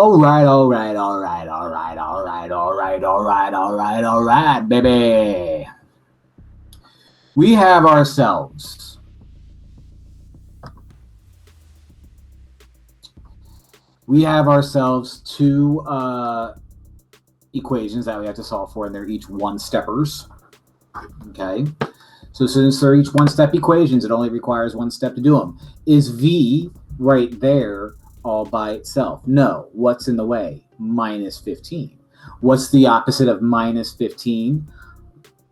All right, baby. We have ourselves two equations that we have to solve for, and they're each one-steppers. Okay, so since they're each one-step equations, it only requires one step to do them. Is V right there all by itself? No. What's in the way? Minus 15. What's the opposite of minus 15?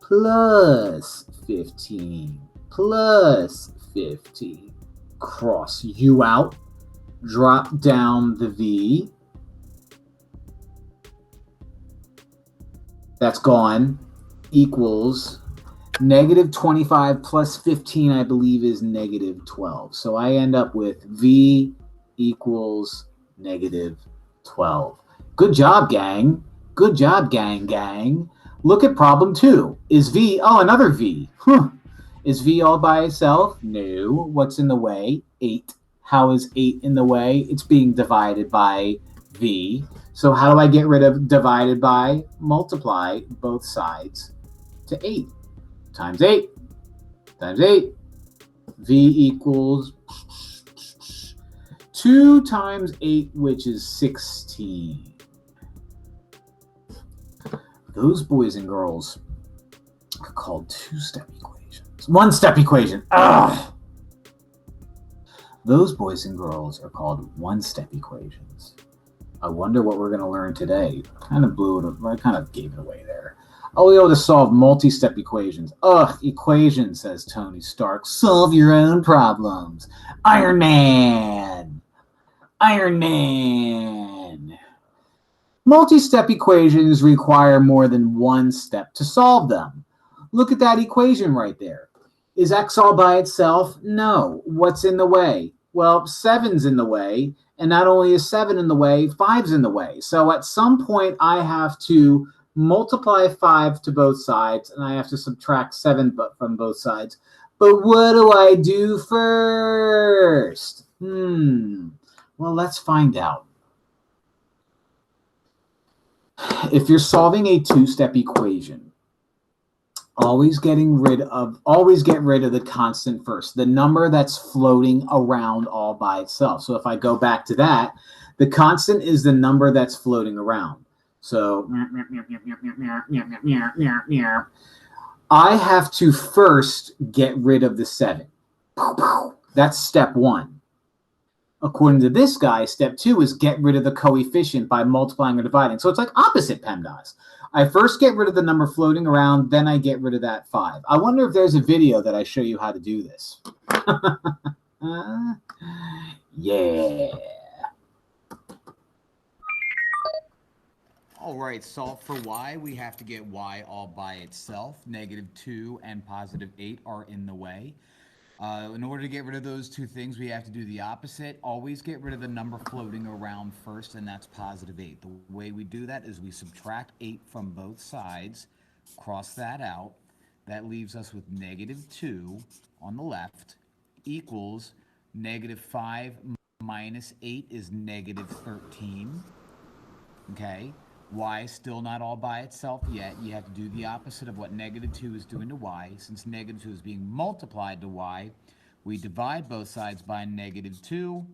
Plus 15. Plus 15. Cross U out. Drop down the V. That's gone. Equals negative 25 plus 15, I believe, is negative 12. So I end up with V equals negative 12. Good job, gang. Good job, gang. Look at problem 2. Is V, another V. Is V all by itself? No. What's in the way? 8. How is 8 in the way? It's being divided by V. So how do I get rid of divided by? Multiply both sides to 8. Times 8 times 8. V equals 2 times 8, which is 16. Those boys and girls are called two-step equations. One-step equation. Ugh. Those boys and girls are called one-step equations. I wonder what we're going to learn today. I kind of gave it away there. I'll be able to solve multi-step equations. Ugh, equations, says Tony Stark. Solve your own problems. Iron Man. Multi-step equations require more than one step to solve them. Look at that equation right there. Is x all by itself? No. What's in the way? Well, 7's in the way, and not only is 7 in the way, 5's in the way. So at some point, I have to multiply 5 to both sides, and I have to subtract 7 from both sides. But what do I do first? Well, let's find out. If you're solving a two-step equation, always get rid of the constant first, the number that's floating around all by itself. So if I go back to that, the constant is the number that's floating around. So I have to first get rid of the 7. That's step 1. According to this guy, step 2 is get rid of the coefficient by multiplying or dividing. So it's like opposite PEMDAS. I first get rid of the number floating around, then I get rid of that 5. I wonder if there's a video that I show you how to do this. Yeah. All right, solve for y. We have to get y all by itself. Negative 2 and positive 8 are in the way. In order to get rid of those two things, we have to do the opposite. Always get rid of the number floating around first, and that's positive 8. The way we do that is we subtract 8 from both sides, cross that out. That leaves us with negative 2 on the left equals negative 5 minus 8 is negative 13. Okay? Y still not all by itself yet. You have to do the opposite of what negative 2 is doing to y. Since negative 2 is being multiplied to y, we divide both sides by negative 2.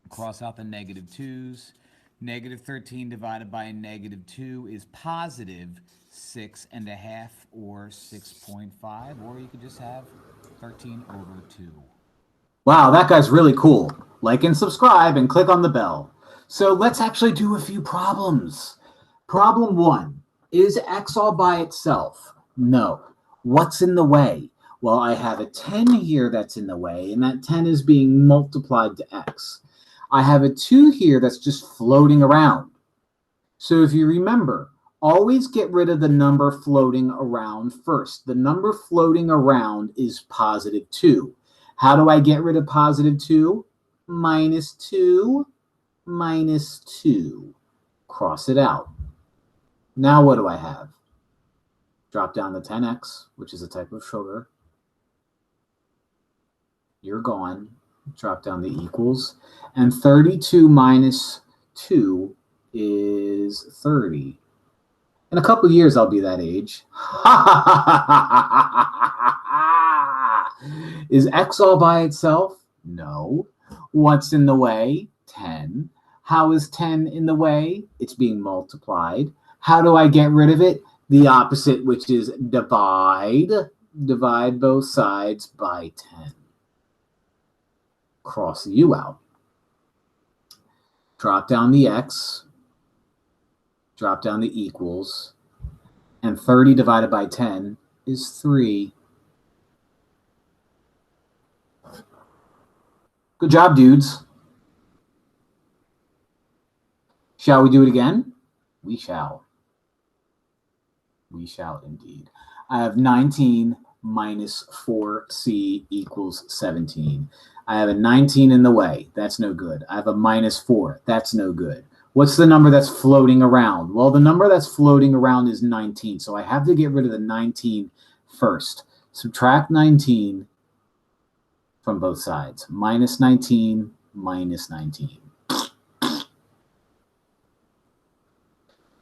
Cross out the negative 2's. Negative 13 divided by negative 2 is positive 6.5 or 6.5. Or you could just have 13 over 2. Wow, that guy's really cool. Like and subscribe and click on the bell. So let's actually do a few problems. Problem 1, is x all by itself? No. What's in the way? Well, I have a 10 here that's in the way, and that 10 is being multiplied to x. I have a 2 here that's just floating around. So if you remember, always get rid of the number floating around first. The number floating around is positive 2. How do I get rid of positive 2? Minus 2. Minus 2. Cross it out. Now what do I have? Drop down the 10x, which is a type of sugar. You're gone. Drop down the equals. And 32 minus 2 is 30. In a couple of years, I'll be that age. Is x all by itself? No. What's in the way? 10. How is 10 in the way? It's being multiplied. How do I get rid of it? The opposite, which is divide. Divide both sides by 10. Cross the u out. Drop down the x. Drop down the equals. And 30 divided by 10 is 3. Good job, dudes. Shall we do it again? We shall. We shall indeed. I have 19 minus 4c equals 17. I have a 19 in the way. That's no good. I have a minus 4. That's no good. What's the number that's floating around? Well, the number that's floating around is 19. So I have to get rid of the 19 first. Subtract 19 from both sides. Minus 19, minus 19.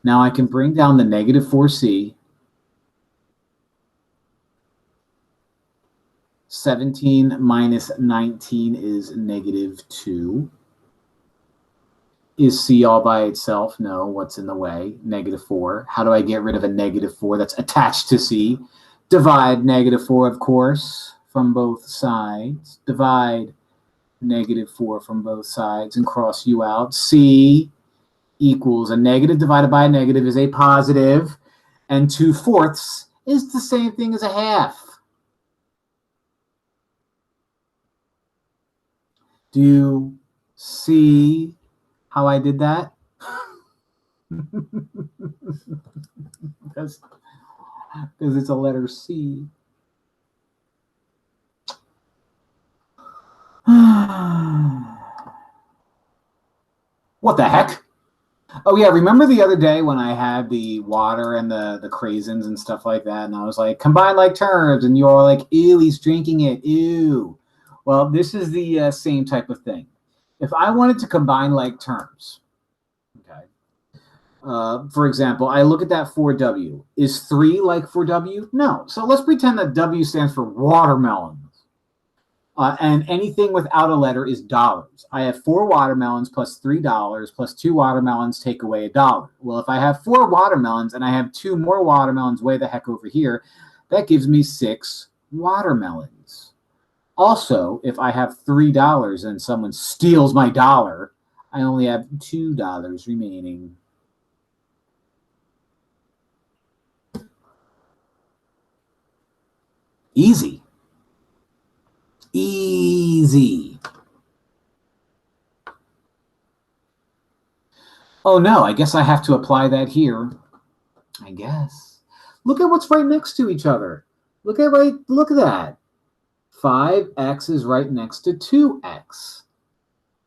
Now I can bring down the negative 4c. 17 minus 19 is negative 2. Is c all by itself? No. What's in the way? Negative 4. How do I get rid of a negative 4 that's attached to c? Divide negative 4, of course, from both sides. Divide negative 4 from both sides and cross u out. C equals a negative divided by a negative is a positive, and 2/4 is the same thing as a half. Do you see how I did that? because it's a letter C. What the heck? Oh yeah, remember the other day when I had the water and the craisins and stuff like that, and I was like, combine like terms, and you all like, ew, he's drinking it, ew. Well, this is the same type of thing. If I wanted to combine like terms, okay, for example, I look at that 4W. Is 3 like 4W? No. So let's pretend that W stands for watermelons. And anything without a letter is dollars. I have 4 watermelons plus $3 plus 2 watermelons take away $1. Well, if I have 4 watermelons and I have 2 more watermelons way the heck over here, that gives me 6 watermelons. Also, if I have $3 and someone steals my dollar, I only have $2 remaining. Easy. Easy. Oh no, I guess I have to apply that here. I guess. Look at what's right next to each other. Look at that. 5x is right next to 2x.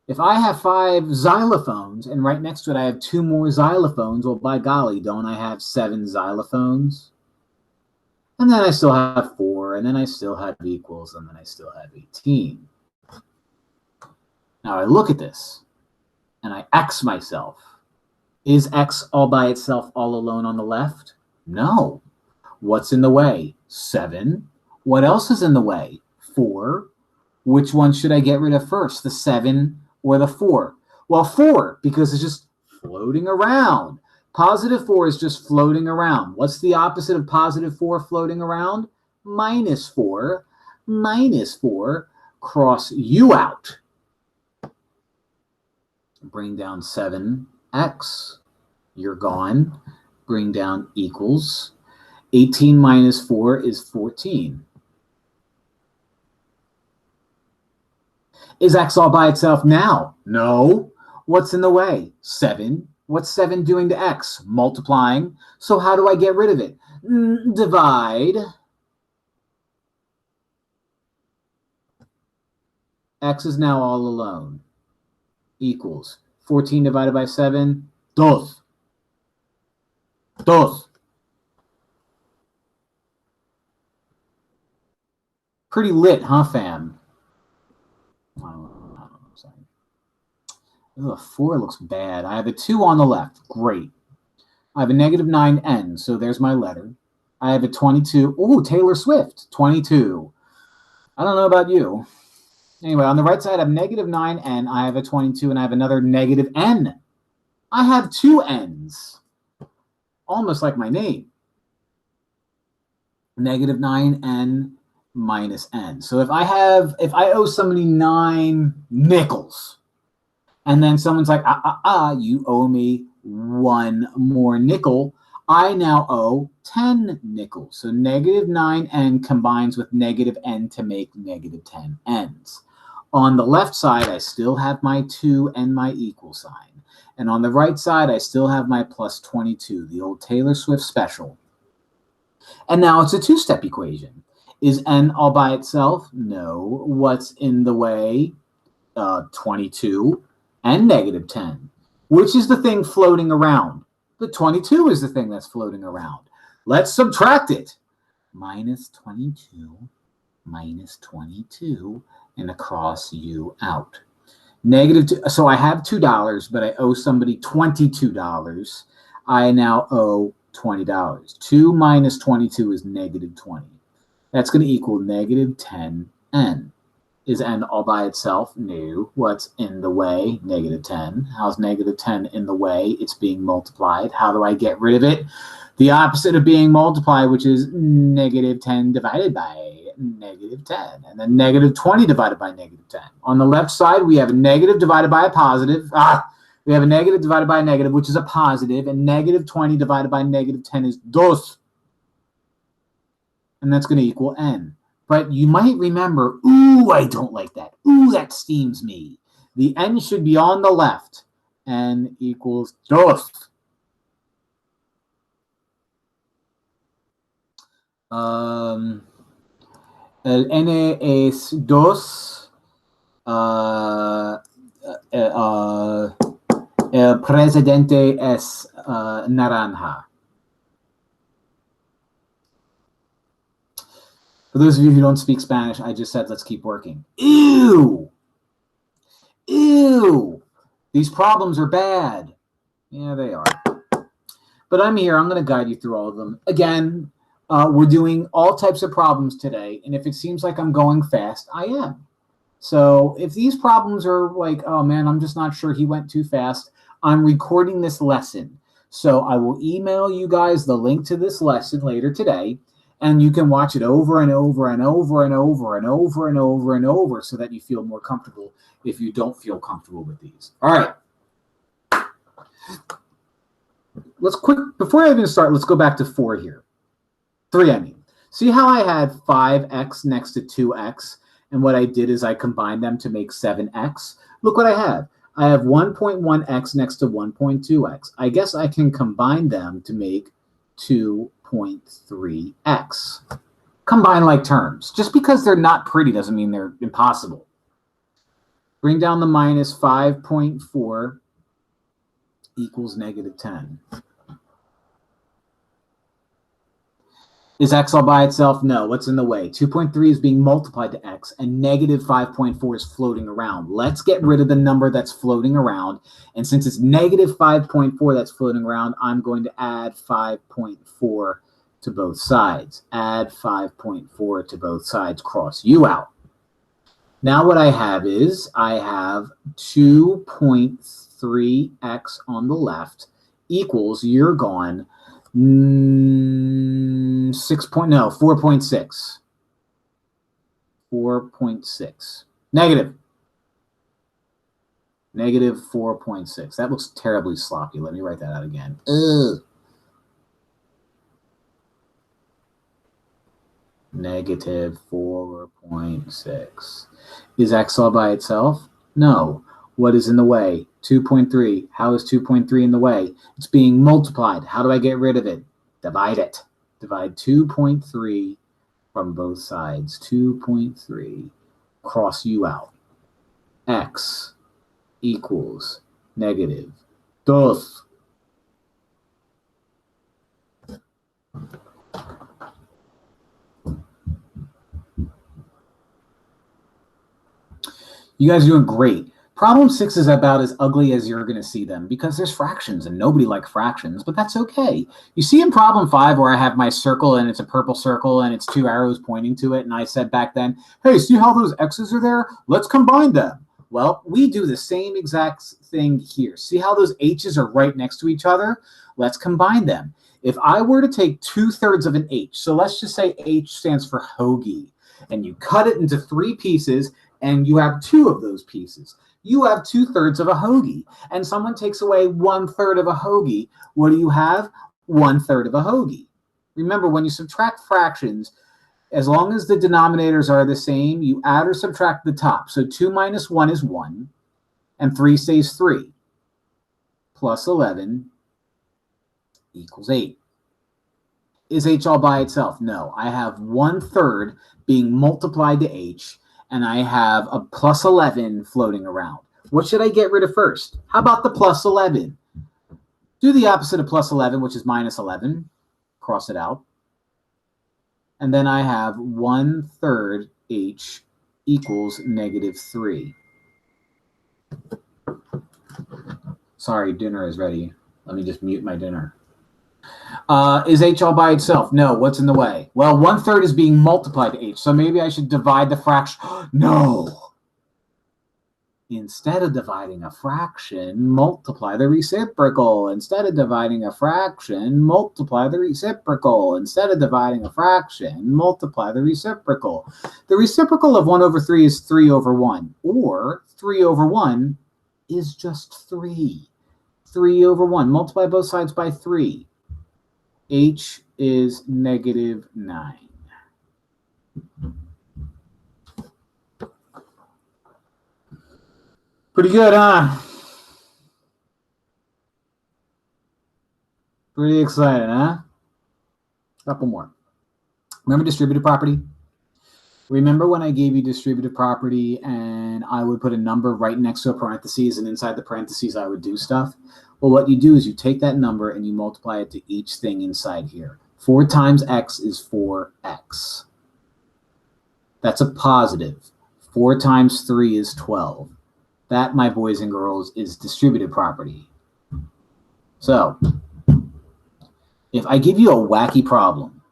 If I have 5 xylophones and right next to it I have 2 more xylophones, well, by golly, don't I have 7 xylophones? And then I still have 4, and then I still have equals, and then I still have 18. Now I look at this, and I x myself. Is x all by itself all alone on the left? No. What's in the way? 7. What else is in the way? 4. Which one should I get rid of first, the 7 or the 4? Well, 4, because it's just floating around. Positive 4 is just floating around. What's the opposite of positive 4 floating around? Minus 4. Minus 4. Cross u out. Bring down 7x. You're gone. Bring down equals. 18 minus 4 is 14. Is x all by itself now? No. What's in the way? 7. What's 7 doing to x? Multiplying. So how do I get rid of it? Divide. X is now all alone. Equals 14 divided by 7. 2. 2. Pretty lit, huh, fam? Sorry. Ugh, 4 looks bad. I have a 2 on the left. Great. I have a negative 9n, so there's my letter. I have a 22. Ooh, Taylor Swift, 22. I don't know about you. Anyway, on the right side, I have negative 9n. I have a 22, and I have another negative n. I have 2 n's. Almost like my name. Negative 9n minus n. So if I owe somebody 9 nickels, and then someone's like, you owe me 1 more nickel, I now owe 10 nickels. So negative 9n combines with negative n to make negative 10 n's. On the left side, I still have my 2 and my equal sign. And on the right side, I still have my plus 22, the old Taylor Swift special. And now it's a two-step equation. Is n all by itself? No. What's in the way? 22 and negative 10. Which is the thing floating around? The 22 is the thing that's floating around. Let's subtract it. Minus 22 minus 22 and across you out. Negative 2. So I have $2, but I owe somebody $22. I now owe $20. 2 minus 22 is negative 20. That's going to equal negative 10n. Is n all by itself? No. What's in the way? Negative 10. How's negative 10 in the way? It's being multiplied. How do I get rid of it? The opposite of being multiplied, which is negative 10 divided by negative 10. And then negative 20 divided by negative 10. On the left side, we have a negative divided by a positive. We have a negative divided by a negative, which is a positive. And negative 20 divided by negative 10 is dos. And that's going to equal n. But you might remember, ooh, I don't like that. Ooh, that steams me. The n should be on the left. N equals dos. El n es dos. El presidente es naranja. For those of you who don't speak Spanish, I just said, let's keep working. Ew! Ew! These problems are bad. Yeah, they are. But I'm here. I'm going to guide you through all of them. Again, we're doing all types of problems today. And if it seems like I'm going fast, I am. So if these problems are like, oh, man, I'm just not sure he went too fast, I'm recording this lesson. So I will email you guys the link to this lesson later today. And you can watch it over and over and over and over and over and over and over so that you feel more comfortable if you don't feel comfortable with these. All right. Before I even start, let's go back to 4 here. 3, I mean. See how I had 5x next to 2x? And what I did is I combined them to make 7x. Look what I have. I have 1.1x next to 1.2x. I guess I can combine them to make 2.3x. Combine like terms. Just because they're not pretty doesn't mean they're impossible. Bring down the minus 5.4 equals negative 10. Is x all by itself? No. What's in the way? 2.3 is being multiplied to x, and negative 5.4 is floating around. Let's get rid of the number that's floating around. And since it's negative 5.4 that's floating around, I'm going to add 5.4 to both sides. Add 5.4 to both sides. Cross you out. Now what I have is I have 2.3x on the left equals, you're gone, 4.6. 4.6. Negative. Negative 4.6. That looks terribly sloppy. Let me write that out again. Ugh. Negative 4.6. Is x all by itself? No. What is in the way? 2.3. How is 2.3 in the way? It's being multiplied. How do I get rid of it? Divide it. Divide 2.3 from both sides. 2.3. Cross you out. X equals negative 2. You guys are doing great. Problem 6 is about as ugly as you're going to see them because there's fractions and nobody likes fractions, but that's okay. You see in problem 5 where I have my circle and it's a purple circle and it's 2 arrows pointing to it, and I said back then, hey, see how those X's are there? Let's combine them. Well, we do the same exact thing here. See how those H's are right next to each other? Let's combine them. If I were to take 2/3 of an H, so let's just say H stands for hoagie, and you cut it into 3 pieces and you have 2 of those pieces. You have 2/3 of a hoagie, and someone takes away 1/3 of a hoagie. What do you have? 1/3 of a hoagie. Remember, when you subtract fractions, as long as the denominators are the same, you add or subtract the top. So 2 minus 1 is 1, and 3 stays 3, plus 11 equals 8. Is H all by itself? No. I have 1/3 being multiplied to H, and I have a plus 11 floating around. What should I get rid of first? How about the plus 11? Do the opposite of plus 11, which is minus 11. Cross it out. And then I have 1/3 H equals -3. Sorry, dinner is ready. Let me just mute my dinner. Is H all by itself? No. What's in the way? Well, 1/3 is being multiplied to H, so maybe I should divide the fraction. No. Instead of dividing a fraction, multiply the reciprocal. Instead of dividing a fraction, multiply the reciprocal. Instead of dividing a fraction, multiply the reciprocal. The reciprocal of 1/3 is 3/1, or 3/1 is just 3. 3/1. Multiply both sides by 3. H is -9. Pretty good, huh? Pretty excited, huh? Couple more. Remember distributive property? Remember when I gave you distributive property and I would put a number right next to a parentheses, and inside the parentheses I would do stuff? Well, what you do is you take that number and you multiply it to each thing inside here. 4 times x is 4x. That's a positive. 4 times 3 is 12. That, my boys and girls, is distributive property. So, if I give you a wacky problem,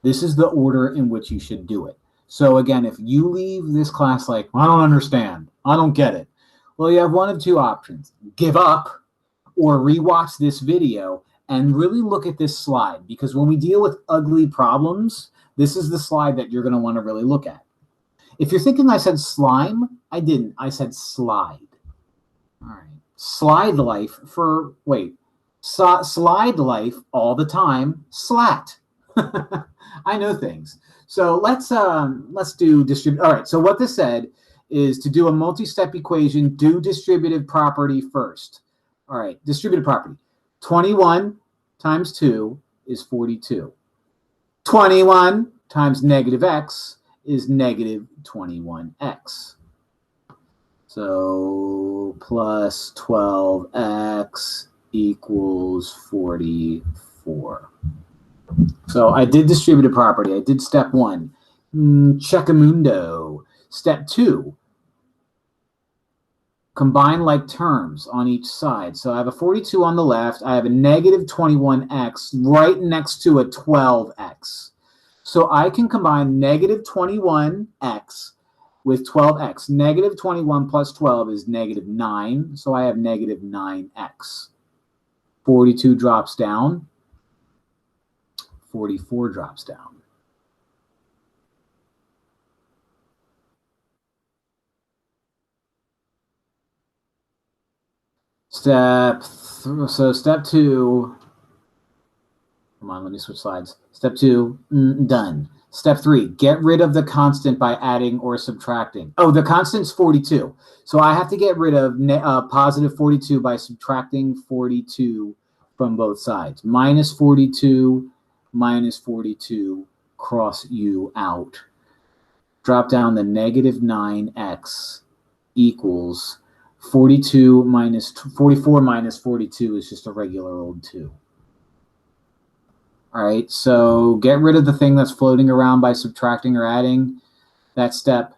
this is the order in which you should do it. So again, if you leave this class like, I don't understand, I don't get it, well, you have one of 2 options. Give up or rewatch this video and really look at this slide, because when we deal with ugly problems, this is the slide that you're going to want to really look at. If you're thinking I said slime, I didn't. I said slide. All right. Slide life for, wait, slide life all the time, slat. I know things. So let's do distribute. All right. So what this said is to do a multi-step equation, do distributive property first. All right. Distributive property. 21 times 2 is 42. 21 times -x is -21x. So plus 12x equals 44. So I did distributive property. I did step 1. Checkamundo. Step 2. Combine like terms on each side. So I have a 42 on the left. I have a -21x right next to a 12x. So I can combine -21x with 12x. -21 plus 12 is -9. So I have -9x. 42 drops down. 44 drops down. Step 2. Come on, let me switch slides. Step 2, done. Step 3, get rid of the constant by adding or subtracting. Oh, the constant's 42. So I have to get rid of positive 42 by subtracting 42 from both sides. -42, -42, cross u out. Drop down the -9x equals 44 minus 42 is just a regular old 2. All right, so get rid of the thing that's floating around by subtracting or adding. That step,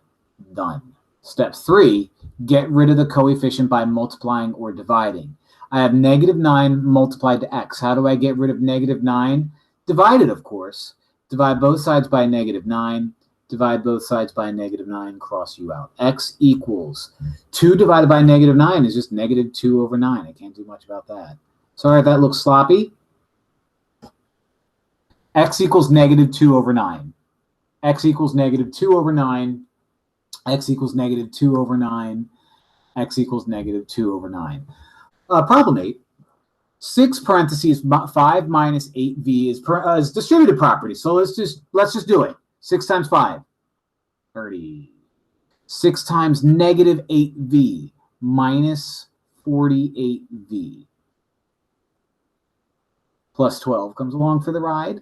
done. Step 3, Get rid of the coefficient by multiplying or dividing. I have negative 9 multiplied to x. How do I get rid of negative 9? Divide it, of course. Divide both sides by negative 9. Divide both sides by negative 9. Cross you out. X equals 2 divided by negative 9 is just negative 2 over 9. I can't do much about that. Sorry if that looks sloppy. X equals negative 2 over 9. X equals negative 2 over 9. X equals negative 2 over 9. X equals negative 2 over 9. Problem 8. 6 parentheses 5 minus 8v is distributive property. So let's just do it. 6 times 5, 30. 6 times negative 8v minus 48v. Plus 12 comes along for the ride.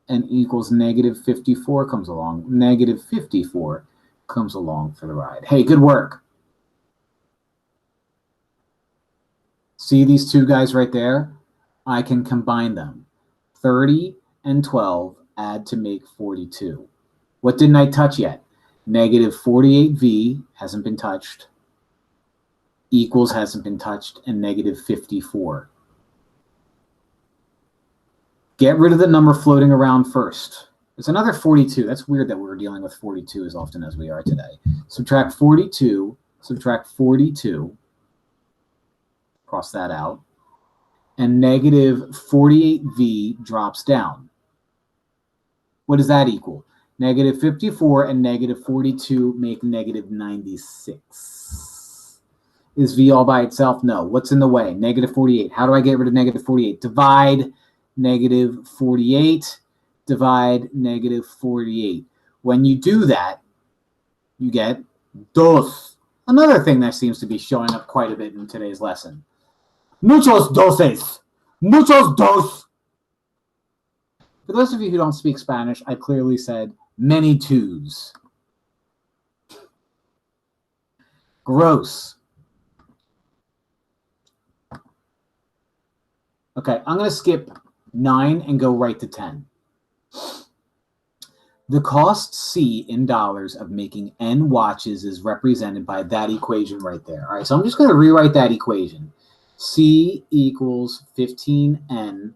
And equals negative 54 comes along. Negative 54 comes along for the ride. Hey, good work. See these two guys right there? I can combine them. 30 and 12 add to make 42. What didn't I touch yet? Negative 48v hasn't been touched. Equals hasn't been touched. And negative 54. Get rid of the number floating around first. There's another 42. That's weird that we're dealing with 42 as often as we are today. Subtract 42. Subtract 42. Cross that out. And negative 48v drops down. What does that equal? Negative 54 and negative 42 make negative 96. Is v all by itself? No. What's in the way? Negative 48. How do I get rid of negative 48? Divide negative 48, divide negative 48. When you do that, you get dos. Another thing that seems to be showing up quite a bit in today's lesson. Muchos doses. Muchos dos. For those of you who don't speak Spanish, I clearly said many twos. Gross. Okay, I'm going to skip 9 and go right to 10. The cost C in dollars of making N watches is represented by that equation right there. All right, so I'm just going to rewrite that equation. C equals 15N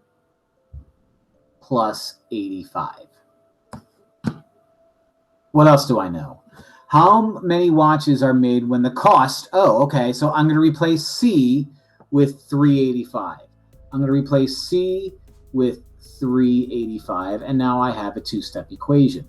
plus 85. What else do I know? How many watches are made when the cost, oh, okay, so I'm going to replace C with 385. I'm going to replace C with 385, and now I have a two-step equation.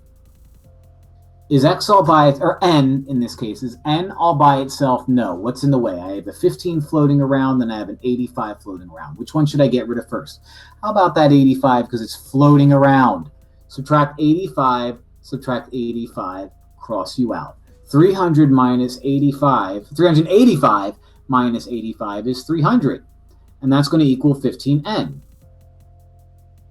Is X all by, or N in this case, is N all by itself? No. What's in the way? I have a 15 floating around, then I have an 85 floating around. Which one should I get rid of first? How about that 85 because it's floating around? Subtract 85, subtract 85, cross you out. 300 minus 85, 385 minus 85 is 300, and that's going to equal 15N.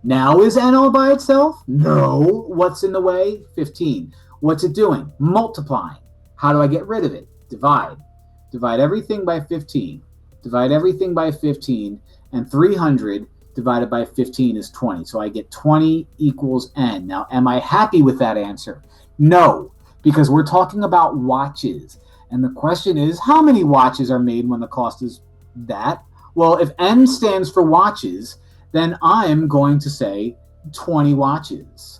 Now is N all by itself? No. What's in the way? 15. What's it doing? Multiplying. How do I get rid of it? Divide. Divide everything by 15. Divide everything by 15. And 300 divided by 15 is 20. So I get 20 equals N. Now, am I happy with that answer? No, because we're talking about watches. And the question is, how many watches are made when the cost is that? Well, if N stands for watches, then I'm going to say 20 watches.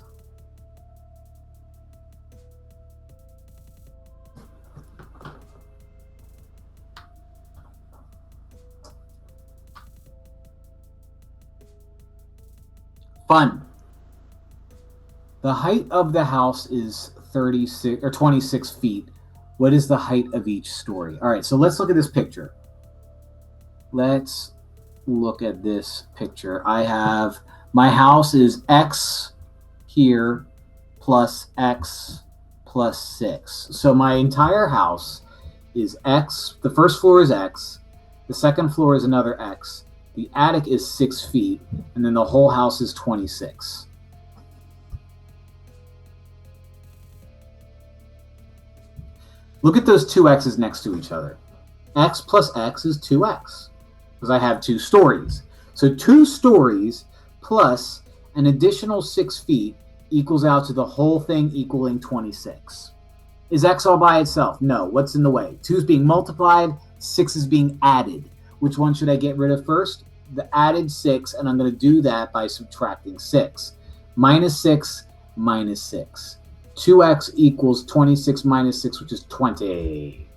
Fun. The height of the house is 36 or 26 feet. What is the height of each story? All right, so let's look at this picture. Let's look at this picture. I have my house is X here plus X plus 6. So my entire house is X. The first floor is X. The second floor is another X. The attic is 6 feet. And then the whole house is 26. Look at those two X's next to each other. X plus X is 2X. Because I have 2 stories. So 2 stories plus an additional 6 feet equals out to the whole thing equaling 26. Is x all by itself? No. What's in the way? 2 is being multiplied, 6 is being added. Which one should I get rid of first? The added 6, and I'm going to do that by subtracting 6. Minus 6, minus 6. 2x equals 26 minus 6, which is 20.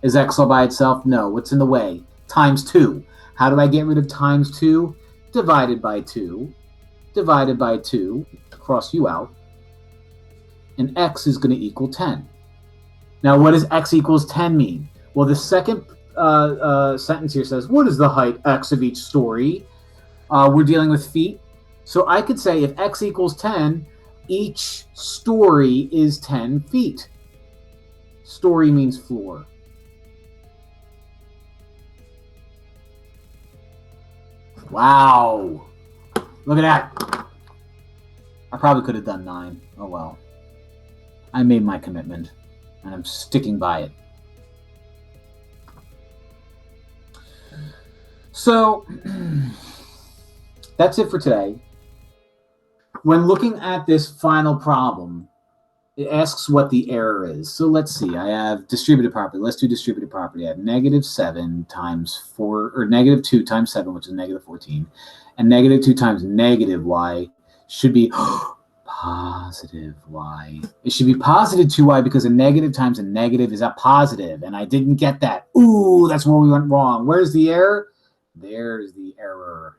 Is x all by itself? No. What's in the way? Times 2. How do I get rid of times 2? Divided by 2. Divided by 2. Cross you out. And x is going to equal 10. Now, what does x equals 10 mean? Well, the second sentence here says, what is the height x of each story? We're dealing with feet. So I could say if x equals 10, each story is 10 feet. Story means floor. Wow. Look at that. I probably could have done 9. Oh well. I made my commitment, and I'm sticking by it. So, that's it for today. When looking at this final problem, it asks what the error is. So let's see. I have distributive property. Let's do distributive property. I have -7 times 4, or -2 times 7, which is -14. And -2 times negative y should be positive y. It should be positive 2y because a negative times a negative is a positive. And I didn't get that. Ooh, that's where we went wrong. Where's the error? There's the error.